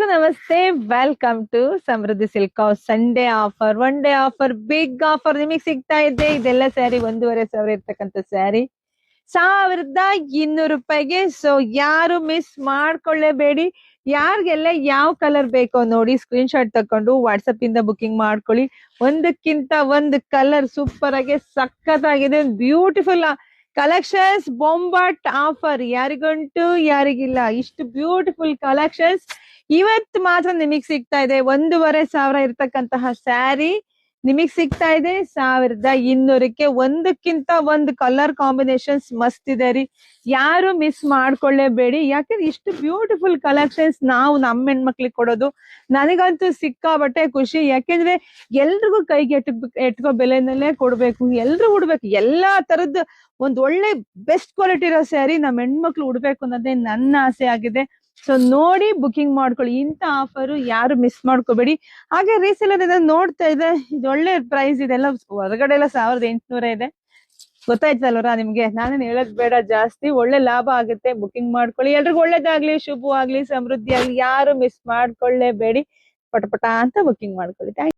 ನಮಸ್ತೆ, welcome to Samriddhi silk house. Sunday offer, one day offer, big offer ನಿಮಗೆ ಸಿಗ್ತಾ ಇದೆ. ಇದೆಲ್ಲ ಸ್ಯಾರಿ 1,500 ಇರ್ತಕ್ಕಂಥ ಸ್ಯಾರಿ 1,200 ರೂಪಾಯಿಗೆ. ಸೊ ಯಾರು ಮಿಸ್ ಮಾಡ್ಕೊಳ್ಳೇಬೇಡಿ. ಯಾರಿಗೆಲ್ಲ ಯಾವ ಕಲರ್ ಬೇಕೋ ನೋಡಿ, ಸ್ಕ್ರೀನ್ ಶಾಟ್ ತಕೊಂಡು ವಾಟ್ಸಪ್ ಇಂದ ಬುಕಿಂಗ್ ಮಾಡ್ಕೊಳ್ಳಿ. ಒಂದಕ್ಕಿಂತ ಒಂದು ಕಲರ್ ಸೂಪರ್ ಆಗಿ ಸಖತ್ತಾಗಿದೆ. ಬ್ಯೂಟಿಫುಲ್ ಕಲೆಕ್ಷನ್ಸ್, ಬೊಂಬಾಟ್ ಆಫರ್, ಯಾರಿಗಂಟು ಯಾರಿಗಿಲ್ಲ. ಇಷ್ಟು ಬ್ಯೂಟಿಫುಲ್ ಕಲೆಕ್ಷನ್ಸ್ ಇವತ್ತು ಮಾತ್ರ ನಿಮಗ್ ಸಿಗ್ತಾ ಇದೆ. 1,500 ಇರ್ತಕ್ಕಂತಹ ಸ್ಯಾರಿ ನಿಮಗ್ ಸಿಗ್ತಾ ಇದೆ 1,200ಕ್ಕೆ. ಒಂದಕ್ಕಿಂತ ಒಂದು ಕಲರ್ ಕಾಂಬಿನೇಷನ್ಸ್ ಮಸ್ತ್ ಇದೆ ರೀ. ಯಾರು ಮಿಸ್ ಮಾಡ್ಕೊಳ್ಳೇಬೇಡಿ. ಯಾಕಂದ್ರೆ ಇಷ್ಟು ಬ್ಯೂಟಿಫುಲ್ ಕಲೆಕ್ಷನ್ಸ್ ನಾವು ನಮ್ಮ ಹೆಣ್ಮಕ್ಳಿಗೆ ಕೊಡೋದು ನನಗಂತೂ ಸಿಕ್ಕಾಬಟ್ಟೆ ಖುಷಿ. ಯಾಕೆಂದ್ರೆ ಎಲ್ರಿಗೂ ಕೈಗೆ ಎಟ್ಕೋ ಬೆಲೆನಲ್ಲೇ ಕೊಡ್ಬೇಕು, ಎಲ್ರು ಉಡ್ಬೇಕು. ಎಲ್ಲಾ ತರದ್ ಒಂದ್ ಒಳ್ಳೆ ಬೆಸ್ಟ್ ಕ್ವಾಲಿಟಿ ಇರೋ ಸ್ಯಾರಿ ನಮ್ಮ ಹೆಣ್ಮಕ್ಳು ಉಡ್ಬೇಕು ಅನ್ನೋದೇ ನನ್ನ ಆಸೆ ಆಗಿದೆ. ಸೊ ನೋಡಿ ಬುಕಿಂಗ್ ಮಾಡ್ಕೊಳ್ಳಿ. ಇಂಥ ಆಫರ್ ಯಾರು ಮಿಸ್ ಮಾಡ್ಕೋಬೇಡಿ. ಹಾಗೆ ರೀಸೇಲರ್ ನೋಡ್ತಾ ಇದೆ, ಇದು ಒಳ್ಳೆ ಪ್ರೈಸ್. ಇದೆಲ್ಲ ಹೊರಗಡೆ ಎಲ್ಲ 1,800 ಇದೆ. ಗೊತ್ತಾಯ್ತಲ್ವರ ನಿಮ್ಗೆ, ನಾನೇನ್ ಹೇಳೋದ್ ಬೇಡ ಜಾಸ್ತಿ. ಒಳ್ಳೆ ಲಾಭ ಆಗುತ್ತೆ. ಬುಕಿಂಗ್ ಮಾಡ್ಕೊಳ್ಳಿ. ಎಲ್ರಿಗೂ ಒಳ್ಳೇದಾಗ್ಲಿ, ಶುಭವಾಗ್ಲಿ, ಸಮೃದ್ಧಿ ಆಗ್ಲಿ. ಯಾರು ಮಿಸ್ ಮಾಡ್ಕೊಳ್ಳೇಬೇಡಿ. ಪಟ ಪಟ ಅಂತ ಬುಕಿಂಗ್ ಮಾಡ್ಕೊಳ್ಳಿ. Thank you.